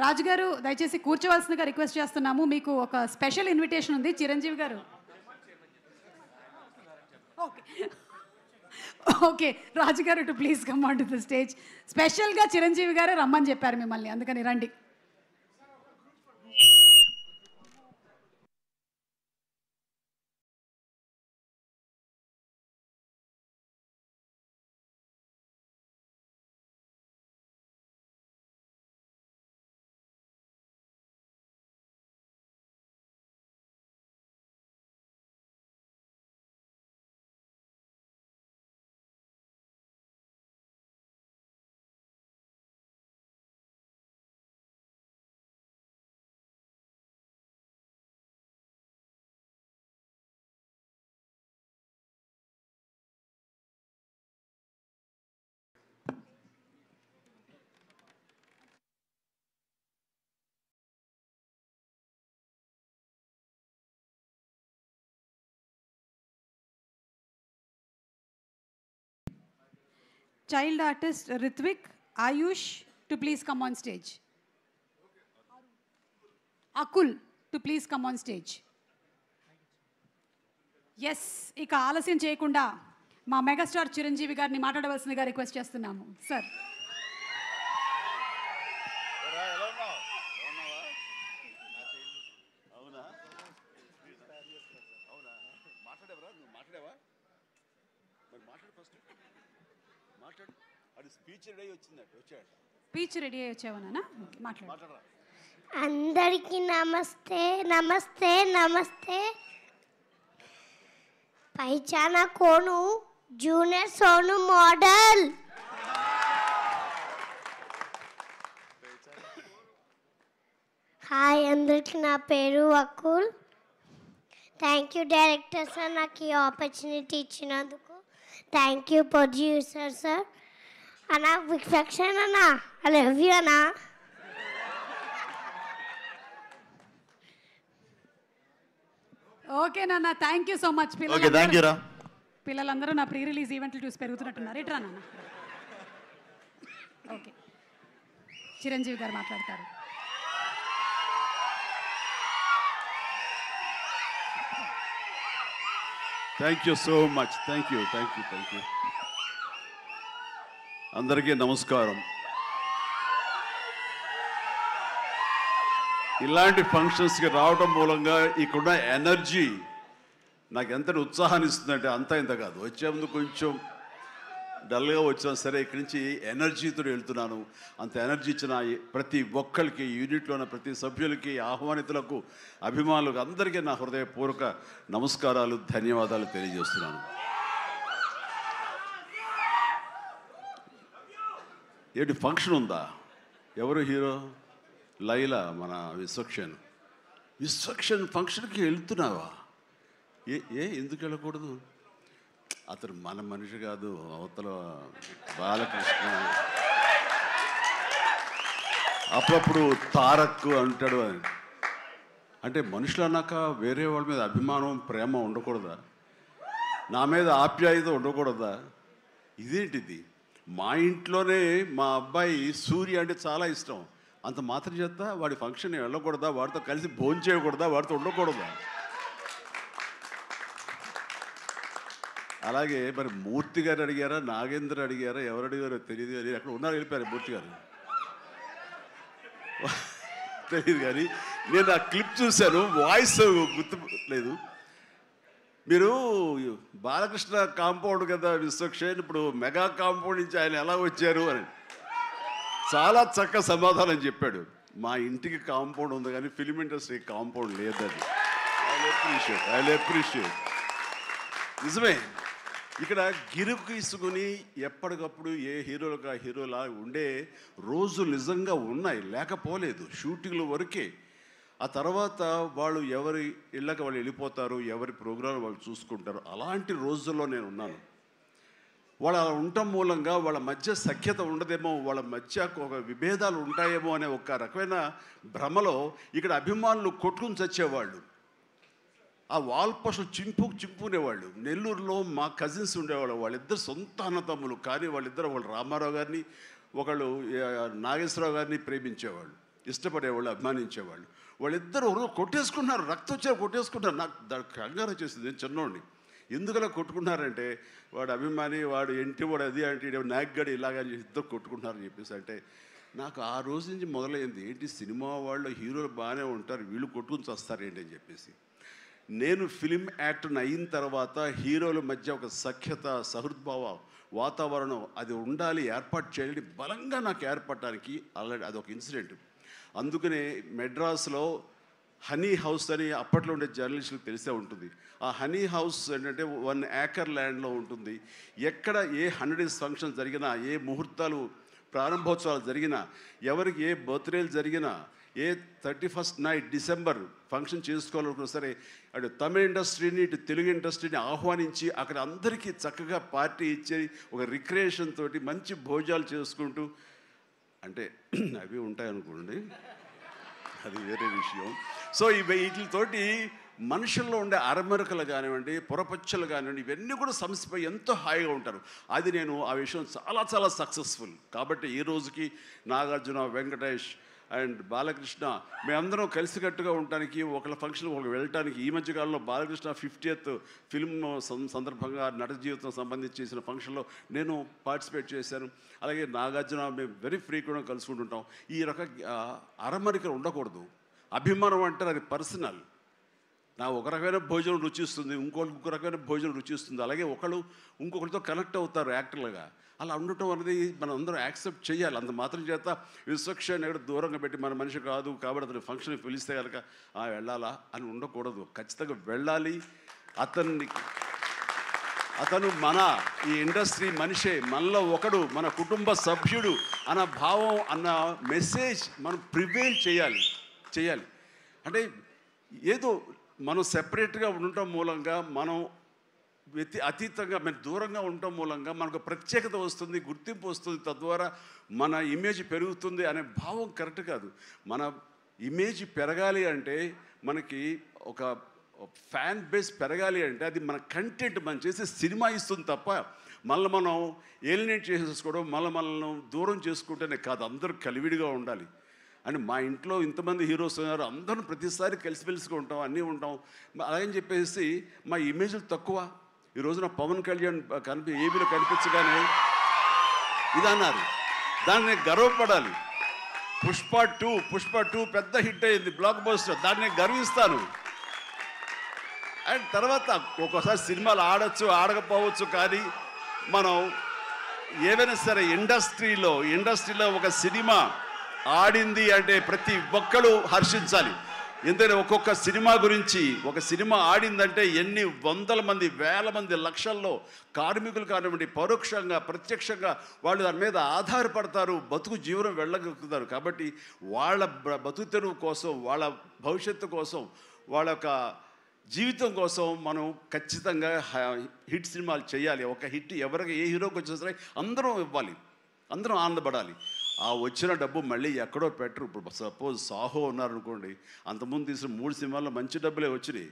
రాజుగారు దయచేసి కూర్చోవలసిందిగా రిక్వెస్ట్ చేస్తున్నాము. మీకు ఒక స్పెషల్ ఇన్విటేషన్ ఉంది చిరంజీవి గారు. ఓకే రాజుగారు to please come on to the stage. స్పెషల్గా చిరంజీవి గారే రమ్మని చెప్పారు మిమ్మల్ని, అందుకని రండి. Child artist Ritvik, Ayush to please come on stage. Akul to please come on stage. Yes, ఇక ఆలస్యం చేయకుండా మా మెగాస్టార్ చిరంజీవి గారిని మాట్లాడవలసిందిగా రిక్వెస్ట్ చేస్తున్నాము సార్. స్పీచ్ రెడీ అయ్యి వచ్చావనా? మాట్లాడు. అందరికీ నమస్తే నమస్తే నమస్తే. పైచానా కోను జూనియర్ సోను మోడల్. హాయ్ అందరికీ, నా పేరు Akul. Thank you director sir నాకు ఈ ఆపర్చునిటీ ఇచ్చినందుకు. Thank you producer sir. అన్నా విక్షణ అన్నా, ఐ లవ్ యూ అన్నా. ఓకే నాన్న, థ్యాంక్ యూ సో మచ్. పిల్లలందరూ నా ప్రీ రిలీజ్ ఈవెంట్లు చూసి పెరుగుతున్నట్టున్నారు. ఇట్రా నాన్న. ఓకే, చిరంజీవి గారు మాట్లాడతారు. Thank you so much. Thank you. అందరికీ నమస్కారం. ఇలాంటి ఫంక్షన్స్కి రావడం మూలంగా ఇక్కడున్న ఎనర్జీ నాకు ఎంత ఉత్సాహాన్ని ఇస్తుందంటే అంతా ఇంత కాదు. వచ్చే ముందు కొంచెం డల్గా వచ్చినా సరే ఇక్కడి నుంచి ఎనర్జీతో వెళ్తున్నాను. అంత ఎనర్జీ ఇచ్చిన ప్రతి ఒక్కరికి, యూనిట్లో ఉన్న ప్రతి సభ్యులకి, ఆహ్వానితులకు, అభిమానులకు అందరికీ నా హృదయపూర్వక నమస్కారాలు, ధన్యవాదాలు తెలియజేస్తున్నాను. ఏంటి ఫంక్షన్ ఉందా? ఎవరు హీరో? లైలా, మన విశ్వక్షన్ ఫంక్షన్కి వెళ్తున్నావా? ఎందుకు వెళ్ళకూడదు? అతను మన మనిషి కాదు, అవతల బాలకృష్ణ. అప్పుడప్పుడు తారక్ అంటాడు. అంటే మనుషులు అన్నాక వేరే వాళ్ళ మీద అభిమానం, ప్రేమ ఉండకూడదా? నా మీద ఆప్యాయత ఉండకూడదా? ఇదేంటిది? మా ఇంట్లోనే మా అబ్బాయి సూర్య అంటే చాలా ఇష్టం. అంత మాత్రం చేత వాడి ఫంక్షన్ వెళ్ళకూడదా? వాడితో కలిసి భోజనం చేయకూడదా? వాడితో ఉండకూడదా? అలాగే మరి మూర్తి గారు అడిగారా, నాగేంద్ర అడిగారా, ఎవరు అడిగారో తెలియదు. కానీ అక్కడ ఉన్నారు, వెళ్ళిపోయారు మూర్తి గారు. తెలియదు కానీ నేను ఆ క్లిప్ చూశాను, వాయిస్ గుర్తు లేదు. మీరు బాలకృష్ణ కాంపౌండ్ కదా విశ్వక్సేన్, ఇప్పుడు మెగా కాంపౌండ్ నుంచి ఆయన ఎలా వచ్చారు అని చాలా చక్కగా సమాధానం చెప్పాడు. మా ఇంటికి కాంపౌండ్ ఉంది కానీ ఫిలిం ఇండస్ట్రీ కాంపౌండ్ లేదని. I appreciate. నిజమే, ఇక్కడ గిరుకు ఇసుకుని ఎప్పటికప్పుడు ఏ హీరోలకు ఆ హీరోలా ఉండే రోజులు నిజంగా ఉన్నాయి, లేకపోలేదు. షూటింగ్ల వరకే. ఆ తర్వాత వాళ్ళు ఎవరి ఇళ్ళకి వాళ్ళు వెళ్ళిపోతారు, ఎవరి ప్రోగ్రాం వాళ్ళు చూసుకుంటారు. అలాంటి రోజుల్లో నేను ఉన్నాను. వాళ్ళు అలా ఉండటం మూలంగా వాళ్ళ మధ్య సఖ్యత ఉండదేమో, వాళ్ళ మధ్య ఒక విభేదాలు ఉంటాయేమో అనే ఒక రకమైన భ్రమలో ఇక్కడ అభిమానులు కొట్టుకుని చచ్చేవాళ్ళు. ఆ వాల్ పోస్టులు చింపుకునేవాళ్ళు. నెల్లూరులో మా కజిన్స్ ఉండేవాళ్ళు, వాళ్ళిద్దరు సొంత అన్నతమ్ములు. కానీ వాళ్ళు రామారావు గారిని, ఒకళ్ళు నాగేశ్వరరావు గారిని ప్రేమించేవాళ్ళు. ఇష్టపడేవాళ్ళు, అభిమానించేవాళ్ళు. వాళ్ళిద్దరూ కొట్టేసుకున్నారు, రక్తం వచ్చే కొట్టేసుకున్నారు. నాకు దానికి కంగారు వచ్చేసింది. నేను చిన్నోడిని. ఎందుకలా కొట్టుకున్నారంటే వాడు అభిమాని, వాడు ఎంటి, వాడు అది అంటే నాయకుడు ఇలాగని ఇద్దరు కొట్టుకుంటున్నారని చెప్పేసి. అంటే నాకు ఆ రోజు నుంచి మొదలైంది, ఏంటి సినిమా వాళ్ళు హీరోలు బాగానే ఉంటారు, వీళ్ళు కొట్టుకుని వస్తారేంటి అని చెప్పేసి. నేను ఫిలిం యాక్టర్ని అయిన తర్వాత హీరోల మధ్య ఒక సఖ్యత, సహృద్భావ వాతావరణం అది ఉండాలి, ఏర్పాటు చేయాలి బలంగా నాకు ఏర్పడటానికి ఆల్రెడీ అదొక ఇన్సిడెంట్. అందుకనే మెడ్రాస్లో హనీ హౌస్ అని అప్పట్లో ఉండే జర్నలిస్టులకు తెలిసే ఉంటుంది. ఆ హనీ హౌస్ ఏంటంటే 1 acre ల్యాండ్లో ఉంటుంది. ఎక్కడ ఏ 100 days ఫంక్షన్ జరిగినా, ఏ ముహూర్తాలు ప్రారంభోత్సవాలు జరిగినా, ఎవరికి ఏ బర్త్డేలు జరిగినా, ఏ 31st నైట్ డిసెంబర్ ఫంక్షన్ చేసుకోవాలనుకున్నా సరే అటు తమిళ ఇండస్ట్రీని ఇటు తెలుగు ఇండస్ట్రీని ఆహ్వానించి అక్కడ అందరికీ చక్కగా పార్టీ ఇచ్చి ఒక రిక్రియేషన్ తోటి మంచి భోజనాలు చేసుకుంటూ, అంటే అవి ఉంటాయనుకోండి, అది వేరే విషయం. సో వీటితోటి మనుషుల్లో ఉండే అరమరికలు కానివ్వండి, పొరపచ్చలు కానివ్వండి, ఇవన్నీ కూడా సమసిపోయి ఎంతో హాయిగా ఉంటారు. అది నేను ఆ విషయం చాలా చాలా సక్సెస్ఫుల్. కాబట్టి ఈ రోజుకి నాగార్జున, వెంకటేష్ అండ్ బాలకృష్ణ మేమందరం కలిసికట్టుగా ఉండటానికి, ఒకళ్ళ ఫంక్షన్ ఒకళ్ళు వెళ్ళటానికి, ఈ మధ్యకాలంలో బాలకృష్ణ 50th ఫిల్మ్ సందర్భంగా నట జీవితం సంబంధించి చేసిన ఫంక్షన్లో నేను పార్టిసిపేట్ చేశాను. అలాగే నాగార్జున మేము వెరీ ఫ్రీక్వెంట్గా కలుసుకుంటుంటాం. ఈ రక అరమరికలు ఉండకూడదు. అభిమానం అంటే అది పర్సనల్. నా ఒక రకమైన భోజనం రుచిస్తుంది, ఇంకొక రకమైన భోజనం రుచిస్తుంది. అలాగే ఒకళ్ళు ఇంకొకరితో కనెక్ట్ అవుతారు యాక్టర్లుగా. అలా ఉండటం అనేది మనం అందరం యాక్సెప్ట్ చేయాలి. అంత మాత్రం చేత విశ్వక్షేణ్ ఎక్కడ దూరంగా పెట్టి మన మనిషి కాదు కాబట్టి అతని ఫంక్షన్కి పిలిస్తే కనుక వెళ్ళాలా అని ఉండకూడదు. ఖచ్చితంగా వెళ్ళాలి. అతను మన ఈ ఇండస్ట్రీ మనిషే, మనలో ఒకడు, మన కుటుంబ సభ్యుడు అన్న భావం, అన్న మెసేజ్ మనం ప్రివేల్ చేయాలి. అంటే ఏదో మనం సెపరేట్గా ఉండటం మూలంగా, మనం అతీతంగా మనం దూరంగా ఉండటం మూలంగా మనకు ప్రత్యేకత వస్తుంది, గుర్తింపు వస్తుంది, తద్వారా మన ఇమేజ్ పెరుగుతుంది అనే భావం కరెక్ట్ కాదు. మన ఇమేజ్ పెరగాలి అంటే, మనకి ఒక ఫ్యాన్ బేస్ పెరగాలి అంటే అది మన కంటెంట్, మనం చేసే సినిమా ఇస్తుంది తప్ప మనం ఏలినేట్ చేసేసుకోవడం, మనల్ని దూరం చేసుకుంటేనే కాదు. అందరూ కలివిడిగా ఉండాలి. అని మా ఇంట్లో ఇంతమంది హీరోస్ ఉన్నారు, అందరూ ప్రతిసారి కలిసిమెలిసిగా ఉంటాం, అన్నీ ఉంటాం. అలాగని చెప్పేసి మా ఇమేజ్లు తక్కువ. ఈ రోజున పవన్ కళ్యాణ్ ఏబీలో కనిపించగానే ఇది అన్నారు, దాన్ని గర్వపడాలి. పుష్ప 2 పెద్ద హిట్ అయింది, బ్లాక్ బస్టర్, దాన్ని గర్విస్తాను. అండ్ తర్వాత ఒక్కోసారి సినిమాలు ఆడచ్చు, ఆడకపోవచ్చు, కానీ మనం ఏవైనా సరే ఇండస్ట్రీలో ఒక సినిమా ఆడింది అంటే ప్రతి ఒక్కరు హర్షించాలి. ఎందుకంటే ఒక్కొక్క సినిమా గురించి, ఒక సినిమా ఆడిందంటే ఎన్ని వందల మంది, వేల మంది, లక్షల్లో కార్మికులు కానివ్వండి, పరోక్షంగా ప్రత్యక్షంగా వాళ్ళు దాని మీద ఆధారపడతారు, బతుకు జీవనం వెళ్ళగలుగుతారు. కాబట్టి వాళ్ళ బతుకు తెరువు కోసం, వాళ్ళ భవిష్యత్తు కోసం, వాళ్ళ యొక్క జీవితం కోసం మనం ఖచ్చితంగా హిట్ సినిమాలు చేయాలి. ఒక హిట్ ఎవరికి ఏ హీరోకి వచ్చినా సరే అందరం ఇవ్వాలి, అందరం ఆనందపడాలి. ఆ వచ్చిన డబ్బు మళ్ళీ ఎక్కడో పెట్టరు. ఇప్పుడు సపోజ్ సాహో ఉన్నారనుకోండి, అంతకుముందు తీసిన 3 సినిమాల్లో మంచి డబ్బులే వచ్చినాయి.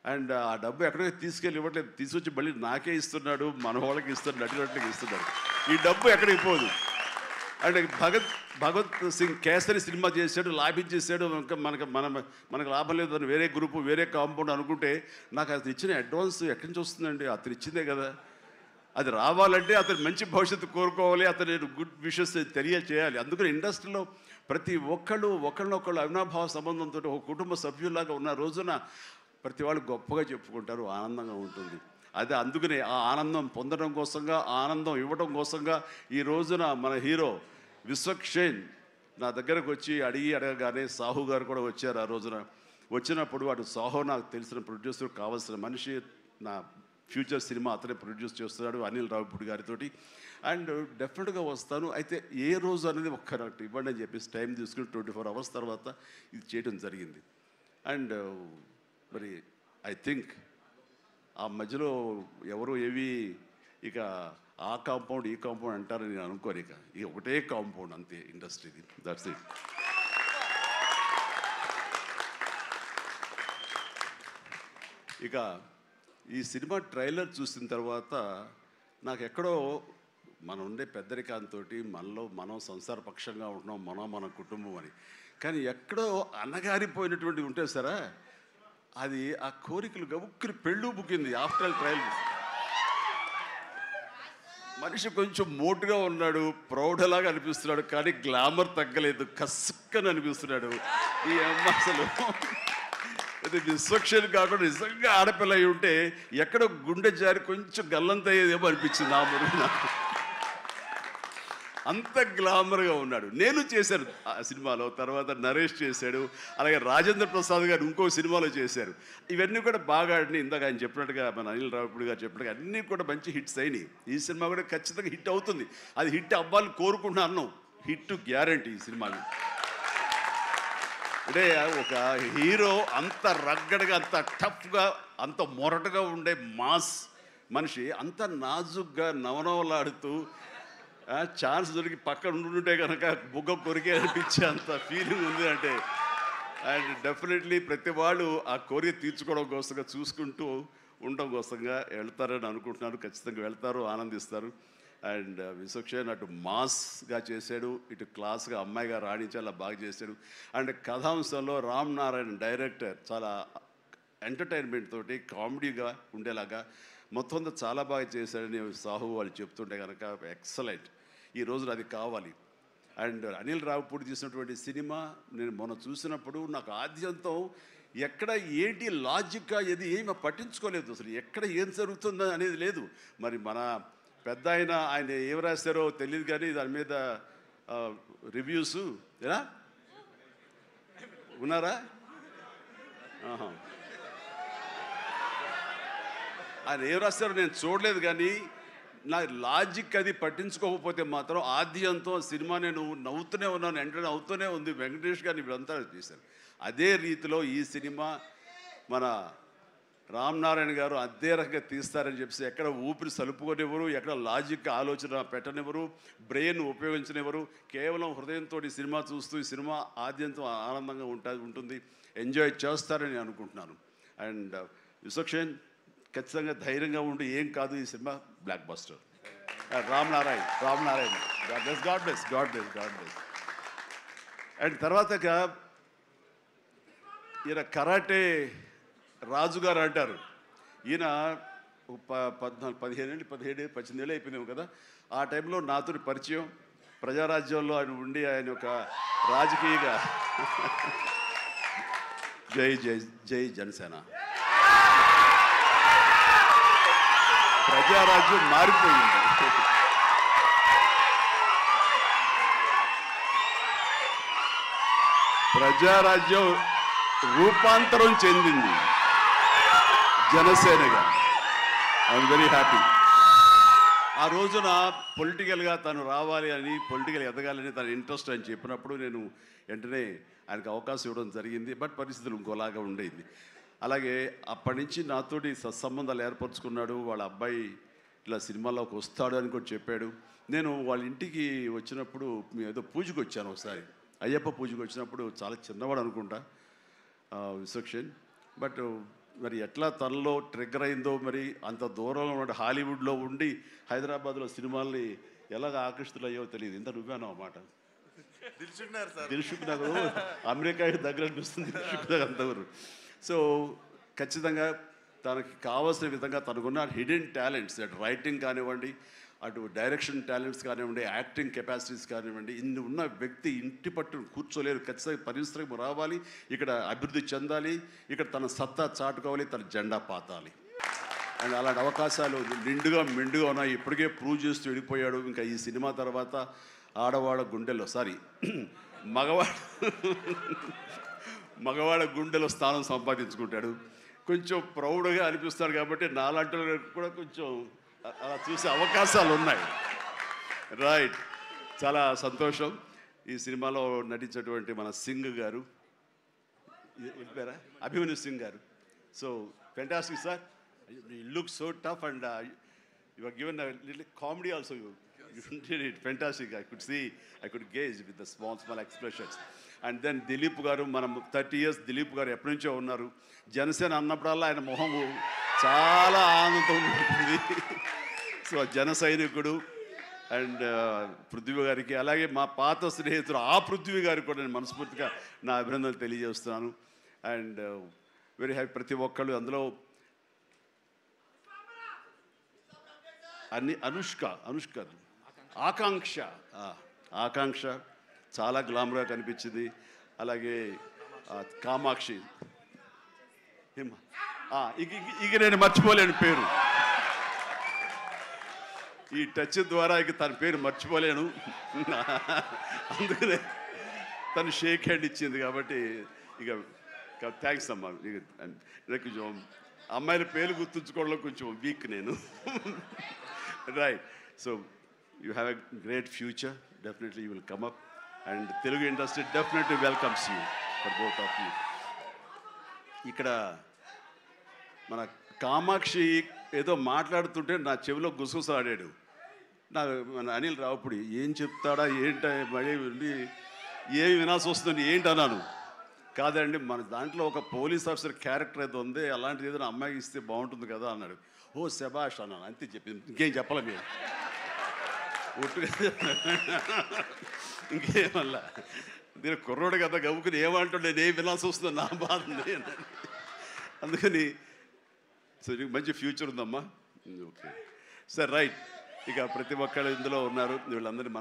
అండ్ ఆ డబ్బు ఎక్కడో తీసుకెళ్ళి ఇవ్వట్లేదు, తీసుకొచ్చి మళ్ళీ నాకే ఇస్తున్నాడు, మన వాళ్ళకి ఇస్తున్నాడు, నటినట్లకి ఇస్తున్నాడు. ఈ డబ్బు ఎక్కడికి పోదు. అండ్ భగత్ సింగ్ కేసరి సినిమా చేశాడు, లాభించేసాడు, ఇంకా మనకు లాభం లేదు అని వేరే గ్రూపు, వేరే కాంపౌండ్ అనుకుంటే, నాకు అతను ఇచ్చిన అడ్వాన్స్ ఎక్కడి నుంచి వస్తుందండి? అతను ఇచ్చిందే కదా. అది రావాలంటే అతను మంచి భవిష్యత్తు కోరుకోవాలి, అతను గుడ్ విషెస్ తెలియచేయాలి. అందుకని ఇండస్ట్రీలో ప్రతి ఒకళ్ళనొకళ్ళు అవినాభావ సంబంధంతో ఒక కుటుంబ సభ్యుల్లాగా ఉన్న రోజున ప్రతి వాళ్ళు గొప్పగా చెప్పుకుంటారు, ఆనందంగా ఉంటుంది. అదే అందుకనే ఆ ఆనందం పొందడం కోసంగా, ఆనందం ఇవ్వడం కోసంగా ఈ రోజున మన హీరో విశ్వక్షేణ్ నా దగ్గరకు వచ్చి అడగగానే సాహు గారు కూడా వచ్చారు. ఆ రోజున వచ్చినప్పుడు అటు సాహు నాకు తెలిసిన ప్రొడ్యూసర్, కావాల్సిన మనిషి, నా ఫ్యూచర్ సినిమా అతనే ప్రొడ్యూస్ చేస్తున్నాడు అనిల్ రావిపూడి గారితో. అండ్ డెఫినెట్గా వస్తాను, అయితే ఏ రోజు అనేది ఒక్కటి ఇవ్వండి అని చెప్పేసి టైం తీసుకుని 24 hours తర్వాత ఇది చేయడం జరిగింది. అండ్ మరి ఐ థింక్ ఆ మధ్యలో ఎవరు ఇక ఆ కాంపౌండ్ ఈ కాంపౌండ్ అంటారని నేను అనుకోను. ఇక ఒకటే కాంపౌండ్ అంతే ఇండస్ట్రీది, దట్స్ ఇట్. ఇక ఈ సినిమా ట్రైలర్ చూసిన తర్వాత నాకు ఎక్కడో మనం ఉండే పెద్దరికంతో మనలో మనం సంసారపక్షంగా ఉంటున్నాం, మన కుటుంబం అని. కానీ ఎక్కడో అన్నగారిపోయినటువంటి ఉంటే సరే, అది ఆ కోరికలు గబుక్కుని పెళ్ళు బుక్కింది. ఆఫ్టర్ ఆల్ ట్రయల్ మనిషి కొంచెం మోటుగా ఉన్నాడు, ప్రౌఢలాగా అనిపిస్తున్నాడు, కానీ గ్లామర్ తగ్గలేదు, కసుక్కని అనిపిస్తున్నాడు. ఈ అమ్మ అసలు అది విశ్వక్షేణి కాకుండా నిజంగా ఆడపిల్ల అయి ఉంటే ఎక్కడో గుండె జారి కొంచెం గల్లంత అయ్యేదేమో అనిపించింది ఆ మురుగు నాకు. అంత గ్లామర్గా ఉన్నాడు. నేను చేశాను ఆ సినిమాలో, తర్వాత నరేష్ చేశాడు, అలాగే రాజేంద్ర ప్రసాద్ గారు ఇంకో సినిమాలో చేశారు. ఇవన్నీ కూడా బాగా ఆడినాయి. ఇందాక ఆయన చెప్పినట్టుగా, మన అనిల్ రావిపూడి గారు చెప్పినట్టుగా అన్నీ కూడా మంచి హిట్స్ అయినాయి. ఈ సినిమా కూడా ఖచ్చితంగా హిట్ అవుతుంది. అది హిట్ అవ్వాలని కోరుకుంటున్నాను. హిట్ గ్యారంటీ ఈ సినిమాని. అంటే ఒక హీరో అంత రగ్గడగా, అంత టఫ్గా, అంత మొరటుగా ఉండే మాస్ మనిషి అంత నాజుగ్గా నవనవలాడుతూ ఛాన్స్ దొరికి పక్కన ఉండుంటే కనుక బుగ్గ కొరికే అనిపించే అంత ఫీలింగ్ ఉంది. అంటే అండ్ డెఫినెట్లీ ప్రతి వాళ్ళు ఆ కోరిక తీర్చుకోవడం కోసంగా, చూసుకుంటూ ఉండడం కోసంగా వెళ్తారని అనుకుంటున్నారు. ఖచ్చితంగా వెళ్తారు, ఆనందిస్తారు. అండ్ విశ్వక్షేణ్ అటు మాస్గా చేశాడు, ఇటు క్లాస్గా అమ్మాయిగా రాణించేలా బాగా చేశాడు. అండ్ కథాంశంలో రామ్ నారాయణ డైరెక్టర్ చాలా ఎంటర్టైన్మెంట్ తోటి కామెడీగా ఉండేలాగా మొత్తం అంతా చాలా బాగా చేశాడని సాహు వాళ్ళు చెప్తుంటే కనుక ఎక్సలెంట్. ఈ రోజున అది కావాలి. అండ్ అనిల్ రావిపూడి తీసినటువంటి సినిమా నేను మొన్న చూసినప్పుడు నాకు ఆద్యంతం ఎక్కడ ఏంటి లాజిక్గా ఏది ఏమి పట్టించుకోలేదు. అసలు ఎక్కడ ఏం జరుగుతుందో అనేది లేదు. మరి మన పెద్ద ఆయన ఏం రాశారో తెలియదు, కానీ దాని మీద రివ్యూస్ ఎలా ఉన్నారా? ఆయన ఏం రాస్తారో నేను చూడలేదు, కానీ నా లాజిక్ అది పట్టించుకోకపోతే మాత్రం ఆద్యంతో సినిమా నేను నవ్వుతూనే ఉన్నాను, వెంటనే అవుతూనే ఉంది. వెంకటేష్ గారిని వీళ్ళంతా చేశారు. అదే రీతిలో ఈ సినిమా మన రామ్ నారాయణ గారు అదే రకంగా తీస్తారని చెప్పి ఎక్కడ ఊపిరి సలుపుకొనివ్వరు, ఎక్కడ లాజిక్ ఆలోచన పెట్టనివ్వరు, బ్రెయిన్ ఉపయోగించనివ్వరు. కేవలం హృదయంతో ఈ సినిమా చూస్తూ ఈ సినిమా ఆద్యంతో ఆనందంగా ఉంటుంది, ఎంజాయ్ చేస్తారని అనుకుంటున్నాను. అండ్ విశ్వక్షేణ్ ఖచ్చితంగా ధైర్యంగా ఉండి ఏం కాదు, ఈ cinema block buster. Ram Narayana God bless. And తర్వాత ఈయన కరాటే రాజుగారు అంటారు. ఈయన 18 ఏళ్ళు అయిపోయినాము కదా. ఆ టైంలో నాతో పరిచయం, ప్రజారాజ్యంలో ఆయన ఉండి ఆయన ఒక రాజకీయగా జై జై జై జనసేన, ప్రజారాజ్యం మారిపోయింది. ప్రజారాజ్యం రూపాంతరం చెందింది జనసేనగా. I'm very happy. ఆ రోజున పొలిటికల్గా తను రావాలి అని, పొలిటికల్ ఎదగాలని తన ఇంట్రెస్ట్ అని చెప్పినప్పుడు నేను వెంటనే ఆయనకు అవకాశం ఇవ్వడం జరిగింది. బట్ పరిస్థితులు ఇంకోలాగా ఉండేది. అలాగే అప్పటి నుంచి నాతోటి సత్సంబంధాలు ఏర్పరచుకున్నాడు. వాళ్ళ అబ్బాయి ఇలా సినిమాలోకి వస్తాడు అని కూడా చెప్పాడు. నేను వాళ్ళ ఇంటికి వచ్చినప్పుడు ఏదో పూజకు వచ్చాను ఒకసారి, అయ్యప్ప పూజకు వచ్చినప్పుడు. చాలా చిన్నవాడు అనుకుంటా విశ్వక్షేణ్. బట్ మరి ఎట్లా తనలో ట్రిగ్గర్ అయిందో, మరి అంత దూరంలో ఉన్న హాలీవుడ్లో ఉండి హైదరాబాద్లో సినిమాల్ని ఎలాగ ఆకర్షితులయ్యో తెలియదు. ఇంత నువ్వేనో అన్నమాట. దిల్షుక్ నగర్ అమెరికా దగ్గర అనిపిస్తుంది, దిల్షుక్ నగర్ అంతవరకు. సో ఖచ్చితంగా తనకి కావాల్సిన విధంగా తనకున్న హిడెన్ టాలెంట్స్, అటు రైటింగ్ కానివ్వండి, అటు డైరెక్షన్ టాలెంట్స్ కానివ్వండి, యాక్టింగ్ కెపాసిటీస్ కానివ్వండి, ఇన్ని ఉన్న వ్యక్తి ఇంటి పట్టును కూర్చోలేరు. ఖచ్చితంగా పరిశ్రమ రావాలి, ఇక్కడ అభివృద్ధి చెందాలి, ఇక్కడ తన సత్తా చాటుకోవాలి, తన జెండా పాతాలి. అండ్ అలాంటి అవకాశాలు నిండుగా మెండుగా ఉన్నాయి. ఇప్పటికే ప్రూవ్ చేస్తూ వెళ్ళిపోయాడు. ఇంకా ఈ సినిమా తర్వాత ఆడవాళ్ళ గుండెల్లో మగవాళ్ళ గుండెలో స్థానం సంపాదించుకుంటాడు. కొంచెం ప్రౌడ్గా అనిపిస్తాడు. కాబట్టి నాలాంటి కూడా కొంచెం అలా చూసే అవకాశాలు ఉన్నాయి. రైట్, చాలా సంతోషం. ఈ సినిమాలో నటించేటువంటి మన సింగ్ గారు, పేరా అభిమన్యు సింగ్ గారు. So fantastic sir, you look so tough and you are given a little comedy also. You did it fantastic. I could gauge with the small expressions. And then Dilip గారు, మనం 30 years దిలీప్ గారు ఎప్పటి నుంచో ఉన్నారు. జనసేన అన్నప్పుడల్లా ఆయన మొహము చాలా ఆనందంతో ఉంటుంది. సో జన సైనికుడు. అండ్ పృథ్వీ గారికి, అలాగే మా పాత స్నేహితుడు ఆ పృథ్వీ గారికి కూడా నేను మనస్ఫూర్తిగా నా అభినందనలు తెలియజేస్తున్నాను. అండ్ వెరీ హ్యాపీ ప్రతి ఒక్కళ్ళు అందులో అనుష్క ఆకాంక్ష చాలా గ్లామర్గా కనిపించింది. అలాగే కామాక్షి, ఇక నేను మర్చిపోలేను పేరు, ఈ టచ్ ద్వారా ఇక తన పేరు మర్చిపోలేను. అందుకనే తను షేక్ హ్యాండ్ ఇచ్చింది కాబట్టి ఇక థ్యాంక్స్ అమ్మా. ఇక కొంచెం అమ్మాయిల పేరు గుర్తుంచుకోవడంలో కొంచెం వీక్ నేను. Right, so you have a great future, definitely you will come up and Telugu industry definitely welcomes you for both of you. ఇక్కడ మన కామాక్షి ఏదో మాట్లాడుతుంటే నా చెవిలో గుసగుసలాడాడు. మన అనిల్ రావుపూడి ఏం చెప్తాడా ఏంట, మళ్ళీ వెళ్ళి ఏమి వినాల్సి వస్తుంది ఏంటన్నాను. కాదండి, మన దాంట్లో ఒక పోలీస్ ఆఫీసర్ క్యారెక్టర్ ఏదో ఉంది, అలాంటిది ఏదైనా అమ్మాయికి ఇస్తే బాగుంటుంది కదా అన్నాడు. ఓ శబాష్ అన్నాను, అంతే చెప్పింది, ఇంకేం చెప్పలే మీరు ఇంకేమల్లా. నేను కుర్రోడు కదా గవ్వుకుని ఏమంటుండే నేను వినాల్సి వస్తుంది, నా బాధ ఉంది. అందుకని సో నీకు మంచి ఫ్యూచర్ ఉందమ్మా. Okay sir, right. ఇక ప్రతి ఒక్కళ్ళు ఇందులో ఉన్నారు, వీళ్ళందరినీ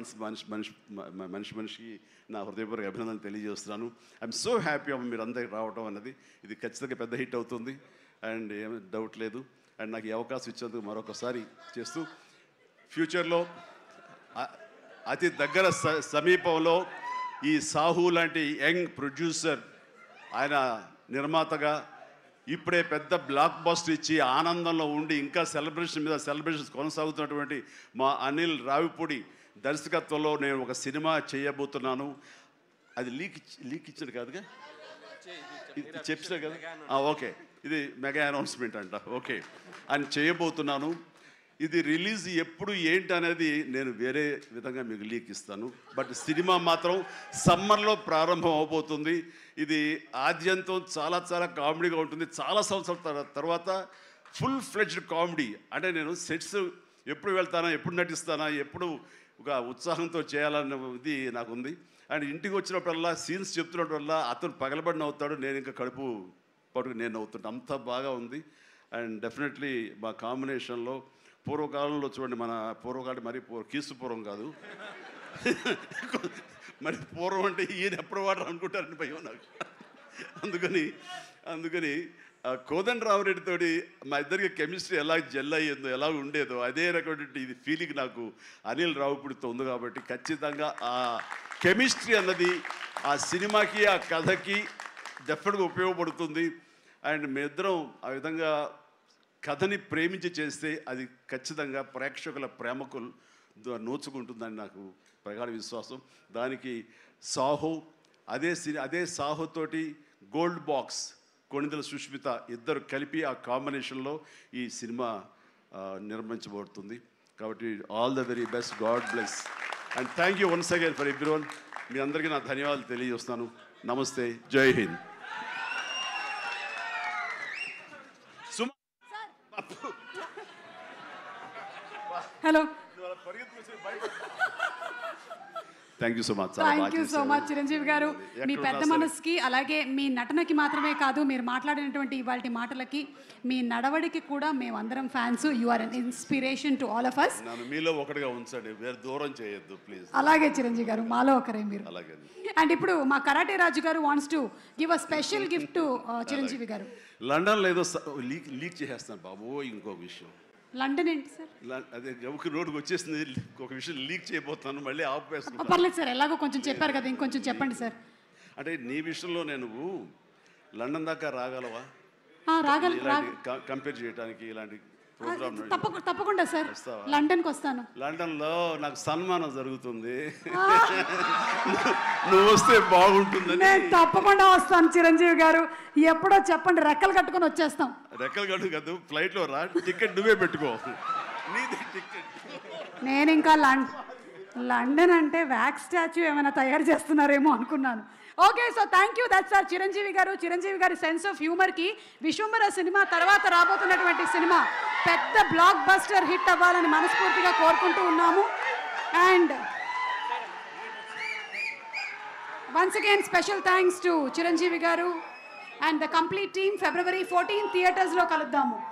మనిషికి నా హృదయపూర్వక అభినందనలు తెలియజేస్తున్నాను. ఐఎమ్ సో హ్యాపీ అమ్మ మీరు అందరికి రావడం అన్నది. ఇది ఖచ్చితంగా పెద్ద హిట్ అవుతుంది అండ్ ఏమీ డౌట్ లేదు. అండ్ నాకు ఈ అవకాశం ఇచ్చేందుకు మరొకసారి చేస్తూ, ఫ్యూచర్లో అతి దగ్గర సమీపంలో ఈ సాహు లాంటి యంగ్ ప్రొడ్యూసర్, ఆయన నిర్మాతగా ఇప్పుడే పెద్ద బ్లాక్ బస్టర్ ఇచ్చి ఆనందంలో ఉండి ఇంకా సెలబ్రేషన్స్ కొనసాగుతున్నటువంటి మా అనిల్ రావిపూడి దర్శకత్వంలో నేను ఒక సినిమా చేయబోతున్నాను. అది లీక్ ఇచ్చాడు కాదుగా, చెప్పినా కదా, ఓకే, ఇది మెగా అనౌన్స్మెంట్ అంట. ఓకే, అని చేయబోతున్నాను. ఇది రిలీజ్ ఎప్పుడు ఏంటి అనేది నేను వేరే విధంగా మీకు లీక్ ఇస్తాను. బట్ సినిమా మాత్రం సమ్మర్లో ప్రారంభం అవబోతుంది. ఇది ఆద్యంతం చాలా చాలా కామెడీగా ఉంటుంది. చాలా సంవత్సరాల తర్వాత ఫుల్ ఫ్లెడ్జ్డ్ కామెడీ. అంటే నేను సెట్స్ ఎప్పుడు వెళ్తానా, ఎప్పుడు నటిస్తానా, ఎప్పుడు ఒక ఉత్సాహంతో చేయాలన్నది నాకు ఉంది. అండ్ ఇంటికి వచ్చినప్పుడల్లా సీన్స్ చెప్తున్నప్పుడల్లా అతను పగలబడి నవ్వుతాడు, నేను ఇంకా కడుపు పట్టుకుని నేను నవ్వుతుంటాను. అంత బాగా ఉంది. అండ్ డెఫినెట్లీ మా కాంబినేషన్లో పూర్వకాలంలో చూడండి, మన పూర్వకాలం మరి కీసుపూర్వం కాదు, మరి పూర్వం అంటే ఈయన ఎప్పుడు వాడరు అనుకుంటారని భయం నాకు. అందుకని కోదండరామరెడ్డితోటి మా ఇద్దరికి కెమిస్ట్రీ ఎలా జెల్ అయ్యేదో, ఎలా ఉండేదో అదే రకమైనటువంటి ఇది ఫీలింగ్ నాకు అనిల్ రావుపూడితో ఉంది. కాబట్టి ఖచ్చితంగా ఆ కెమిస్ట్రీ అన్నది ఆ సినిమాకి ఆ కథకి డెఫినెట్గా ఉపయోగపడుతుంది. అండ్ మీ ఇద్దరం ఆ విధంగా కథని ప్రేమించి చేస్తే అది ఖచ్చితంగా ప్రేక్షకుల ప్రేమకు నోచుకుంటుందని నాకు ప్రగాఢ విశ్వాసం. దానికి సాహో అదే సాహోతోటి గోల్డ్ బాక్స్ కొణిదెల సుష్మిత ఇద్దరు కలిపి ఆ కాంబినేషన్లో ఈ సినిమా నిర్మించబడుతుంది. కాబట్టి all the very best, God bless and thank you once again for everyone. మీ అందరికీ నా ధన్యవాదాలు తెలియజేస్తున్నాను. నమస్తే, జై హింద్. Hello, thank you so much. Thank you so much Chiranjeevi garu. మీ పెద్ద మనసుకి, అలాగే మీ నటనకి మాత్రమే కాదు, మీరు మాట్లాడినటువంటి ఇవాళ మాటలకి, మీ నడవడికి కూడా మేమందరం fans. You are an inspiration to all of us. నన్ను మీలో ఒకటిగా ఉంచండి, వేరే దూరం చేయొద్దు ప్లీజ్. అలాగే చిరంజీవి గారు, మాలో ఒకరే మీరు. అలాగే. అండ్ ఇప్పుడు మా కరాటే రాజు గారు wants to give a special gift to Chiranjeevi గారు. లండన్లో ఏదో లీక్ చేసేస్తాను బాబు. ఇంకొక విషయం, లండన్ ఏంటి సార్? అదే ఎవరికి నోటికి వచ్చేసింది, ఒక విషయం లీక్ చేయబోతున్నాను, మళ్ళీ ఆపేసుకుంటాను. పర్లేదు సార్, ఎలాగో కొంచెం చెప్పారు కదా, ఇంకొంచెం చెప్పండి సార్. అంటే నీ విషయంలో నేను లండన్ దాకా రాగలవా? కంపేర్ చేయడానికి ఇలాంటి ప్రోగ్రామ్? తప్పకుండా సార్, లండన్కి వస్తాను. లండన్లో నాకు సన్మానం జరుగుతుంది, నువ్వు వస్తే బాగుంటుందని. నేను తప్పకుండా వస్తాను చిరంజీవి గారు, ఎప్పుడో చెప్పండి, రెక్కలు కట్టుకొని వచ్చేస్తాం. రెక్కలు కట్టు కాదు, ఫ్లైట్లో రా, టికెట్ నువ్వే పెట్టుకో, నీది టికెట్. నేను ఇంకా లండన్ అంటే వ్యాక్స్ స్టాచ్యూ ఏమైనా తయారు చేస్తున్నారేమో అనుకున్నాను. Okay, so thank you, that's sir Chiranjeevi గారు. చిరంజీవి గారి సెన్స్ ఆఫ్ హ్యూమర్కి విశ్వంబర సినిమా తర్వాత రాబోతున్నటువంటి సినిమా పెద్ద బ్లాక్ బస్టర్ హిట్ అవ్వాలని మనస్ఫూర్తిగా కోరుకుంటూ ఉన్నాము. And once again special thanks to Chiranjeevi garu and the complete team. February 14 థియేటర్స్లో కలుద్దాము.